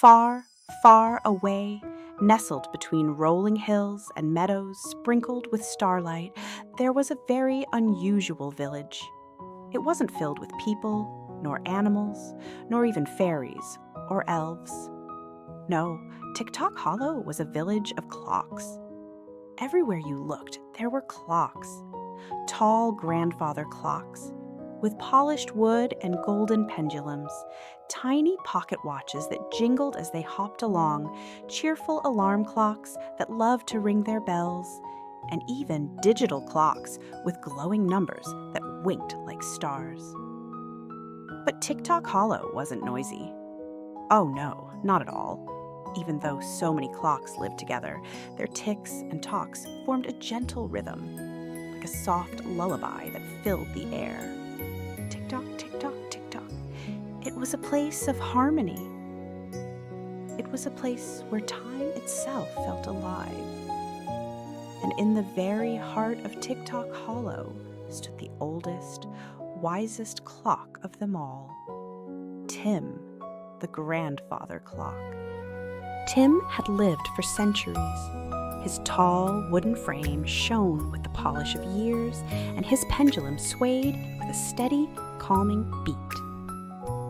Far, far away, nestled between rolling hills and meadows sprinkled with starlight, there was a very unusual village. It wasn't filled with people, nor animals, nor even fairies or elves. No, Tick-Tock Hollow was a village of clocks. Everywhere you looked, there were clocks. Tall grandfather clocks, with polished wood and golden pendulums, tiny pocket watches that jingled as they hopped along, cheerful alarm clocks that loved to ring their bells, and even digital clocks with glowing numbers that winked like stars. But Tick-Tock Hollow wasn't noisy. Oh no, not at all. Even though so many clocks lived together, their ticks and tocks formed a gentle rhythm, like a soft lullaby that filled the air. Tick-tock, tick-tock, tick-tock. It was a place of harmony. It was a place where time itself felt alive. And in the very heart of Tick-Tock Hollow stood the oldest, wisest clock of them all, Tim, the grandfather clock. Tim had lived for centuries. His tall wooden frame shone with the polish of years, and his pendulum swayed with a steady, calming beat.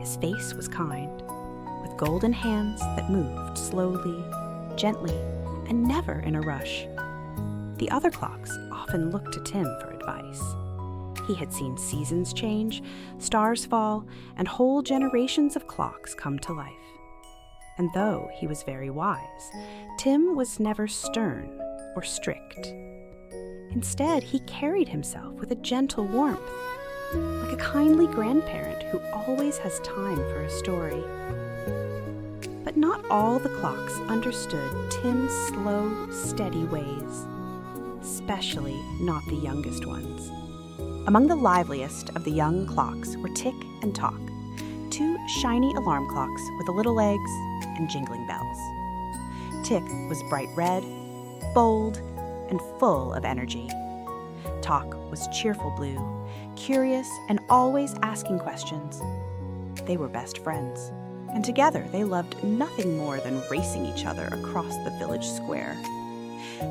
His face was kind, with golden hands that moved slowly, gently, and never in a rush. The other clocks often looked to Tim for advice. He had seen seasons change, stars fall, and whole generations of clocks come to life. And though he was very wise, Tim was never stern or strict. Instead, he carried himself with a gentle warmth, like a kindly grandparent who always has time for a story. But not all the clocks understood Tim's slow, steady ways, especially not the youngest ones. Among the liveliest of the young clocks were Tick and Tock, two shiny alarm clocks with little legs and jingling bells. Tick was bright red, bold, and full of energy. Tock was cheerful blue, curious and always asking questions. They were best friends, and together they loved nothing more than racing each other across the village square.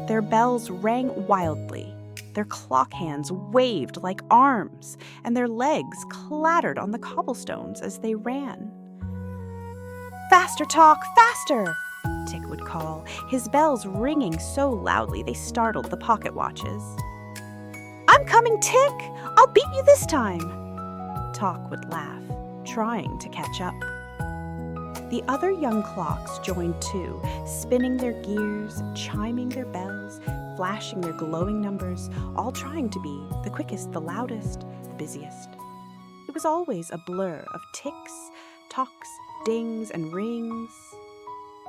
Their bells rang wildly, their clock hands waved like arms, and their legs clattered on the cobblestones as they ran. "Faster, Tock, faster!" Tick would call, his bells ringing so loudly they startled the pocket watches. "I'm coming, Tick! I'll beat you this time!" Tock would laugh, trying to catch up. The other young clocks joined too, spinning their gears, chiming their bells, flashing their glowing numbers, all trying to be the quickest, the loudest, the busiest. It was always a blur of ticks, tocks, dings, and rings.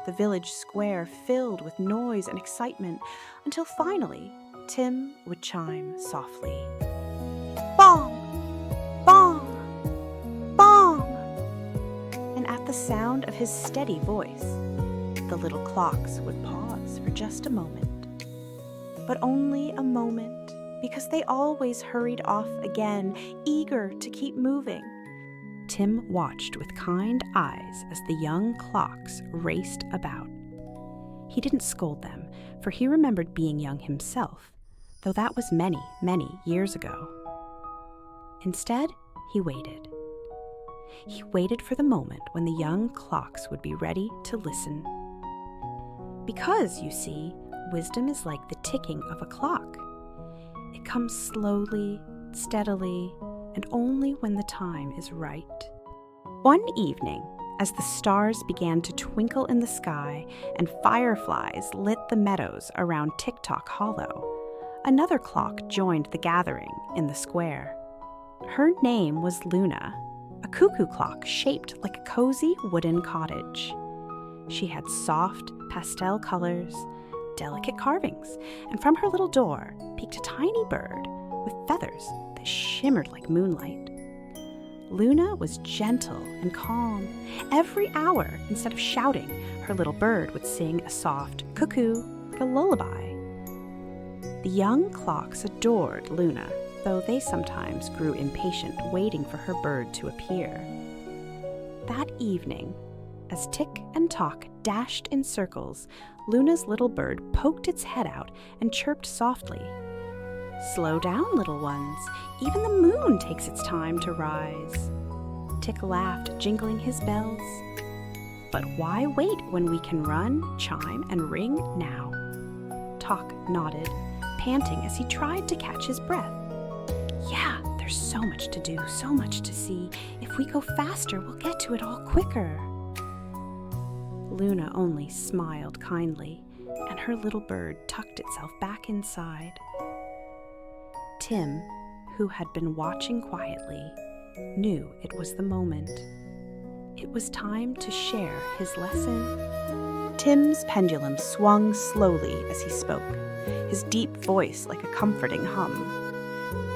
The village square filled with noise and excitement until finally Tim would chime softly. Bong! Bong! Bong! And at the sound of his steady voice, the little clocks would pause for just a moment. But only a moment, because they always hurried off again, eager to keep moving. Tim watched with kind eyes as the young clocks raced about. He didn't scold them, for he remembered being young himself, though that was many, many years ago. Instead, he waited. He waited for the moment when the young clocks would be ready to listen. Because, you see, wisdom is like the ticking of a clock. It comes slowly, steadily, and only when the time is right. One evening, as the stars began to twinkle in the sky and fireflies lit the meadows around Tick-Tock Hollow, another clock joined the gathering in the square. Her name was Luna, a cuckoo clock shaped like a cozy wooden cottage. She had soft pastel colors, delicate carvings, and from her little door peeked a tiny bird with feathers that shimmered like moonlight. Luna was gentle and calm. Every hour, instead of shouting, her little bird would sing a soft cuckoo like a lullaby. The young clocks adored Luna, though they sometimes grew impatient waiting for her bird to appear. That evening, As Tick and Tock dashed in circles, Luna's little bird poked its head out and chirped softly. "Slow down, little ones. Even the moon takes its time to rise." Tick laughed, jingling his bells. "But why wait when we can run, chime, and ring now?" Tock nodded, panting as he tried to catch his breath. "Yeah, there's so much to do, so much to see. If we go faster, we'll get to it all quicker." Luna only smiled kindly, and her little bird tucked itself back inside. Tim, who had been watching quietly, knew it was the moment. It was time to share his lesson. Tim's pendulum swung slowly as he spoke, his deep voice like a comforting hum.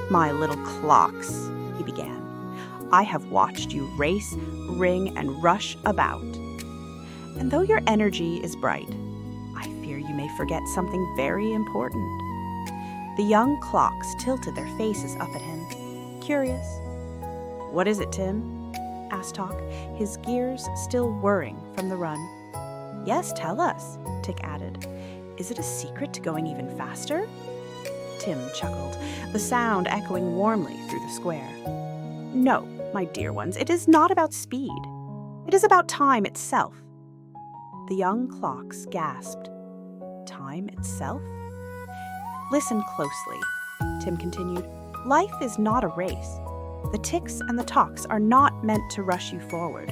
"My little clocks," he began, "I have watched you race, ring, and rush about. And though your energy is bright, I fear you may forget something very important." The young clocks tilted their faces up at him, curious. "What is it, Tim?" asked Tock, his gears still whirring from the run. "Yes, tell us," Tick added. "Is it a secret to going even faster?" Tim chuckled, the sound echoing warmly through the square. "No, my dear ones, it is not about speed. It is about time itself." The young clocks gasped. "Time itself?" "Listen closely," Tim continued. "Life is not a race. The ticks and the tocks are not meant to rush you forward.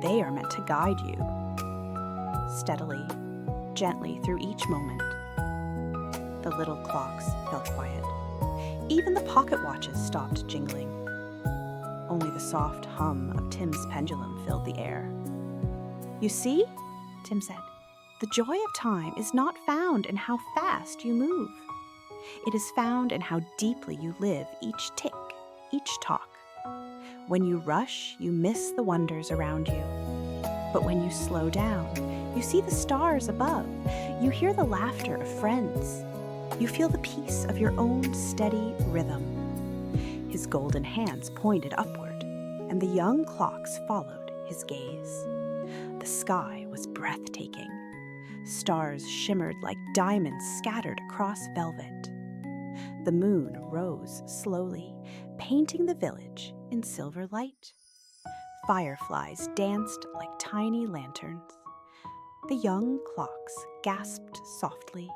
They are meant to guide you. Steadily, gently through each moment." The little clocks fell quiet. Even the pocket watches stopped jingling. Only the soft hum of Tim's pendulum filled the air. "You see," Tim said, "the joy of time is not found in how fast you move. It is found in how deeply you live each tick, each tock. When you rush, you miss the wonders around you. But when you slow down, you see the stars above. You hear the laughter of friends. You feel the peace of your own steady rhythm." His golden hands pointed upward, and the young clocks followed his gaze. The sky was breathtaking. Stars shimmered like diamonds scattered across velvet. The moon rose slowly, painting the village in silver light. Fireflies danced like tiny lanterns. The young clocks gasped softly.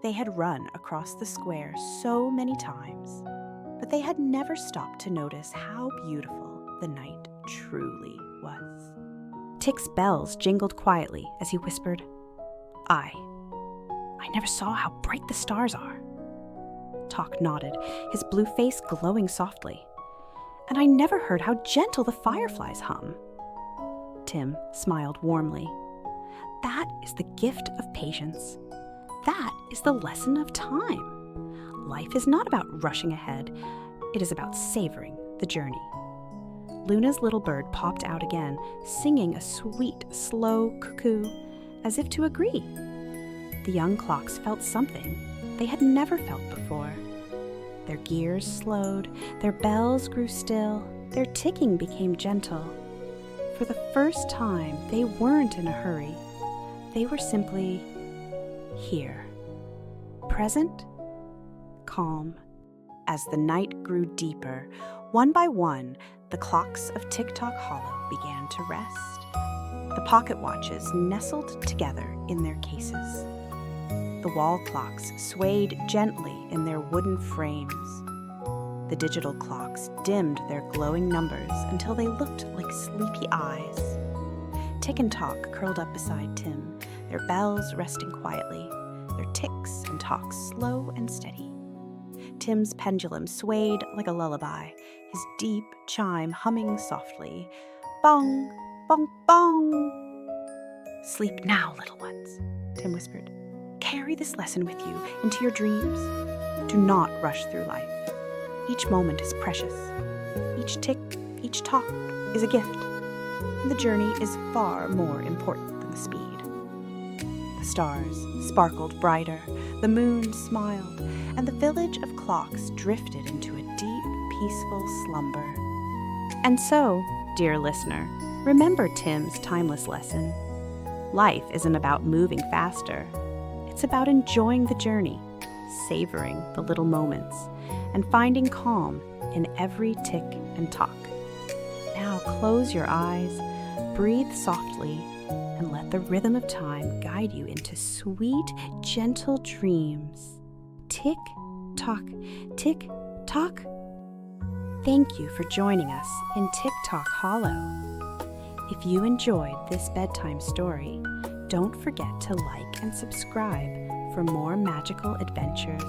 They had run across the square so many times, but they had never stopped to notice how beautiful the night truly was. Tick's bells jingled quietly as he whispered, I never saw how bright the stars are." Tock nodded, his blue face glowing softly. "And I never heard how gentle the fireflies hum." Tim smiled warmly. "That is the gift of patience. That is the lesson of time. Life is not about rushing ahead. It is about savoring the journey." Luna's little bird popped out again, singing a sweet, slow cuckoo, as if to agree. The young clocks felt something they had never felt before. Their gears slowed, their bells grew still, their ticking became gentle. For the first time, they weren't in a hurry. They were simply here, present, calm. As the night grew deeper, one by one, the clocks of Tick-Tock Hollow began to rest. The pocket watches nestled together in their cases. The wall clocks swayed gently in their wooden frames. The digital clocks dimmed their glowing numbers until they looked like sleepy eyes. Tick and Tock curled up beside Tim, their bells resting quietly, their ticks and tocks slow and steady. Tim's pendulum swayed like a lullaby, his deep chime humming softly. Bong, bong, bong. "Sleep now, little ones," Tim whispered. "Carry this lesson with you into your dreams. Do not rush through life. Each moment is precious. Each tick, each tock is a gift. And the journey is far more important than the speed." The stars sparkled brighter, the moon smiled, and the village of clocks drifted into a deep, peaceful slumber. And so, Dear listener, remember Tim's timeless lesson. Life isn't about moving faster. It's about enjoying the journey, savoring the little moments, and finding calm in every tick and tock. Now close your eyes, breathe softly, and let the rhythm of time guide you into sweet, gentle dreams. Tick-tock, tick-tock. Thank you for joining us in Tick-Tock Hollow. If you enjoyed this bedtime story, don't forget to like and subscribe for more magical adventures.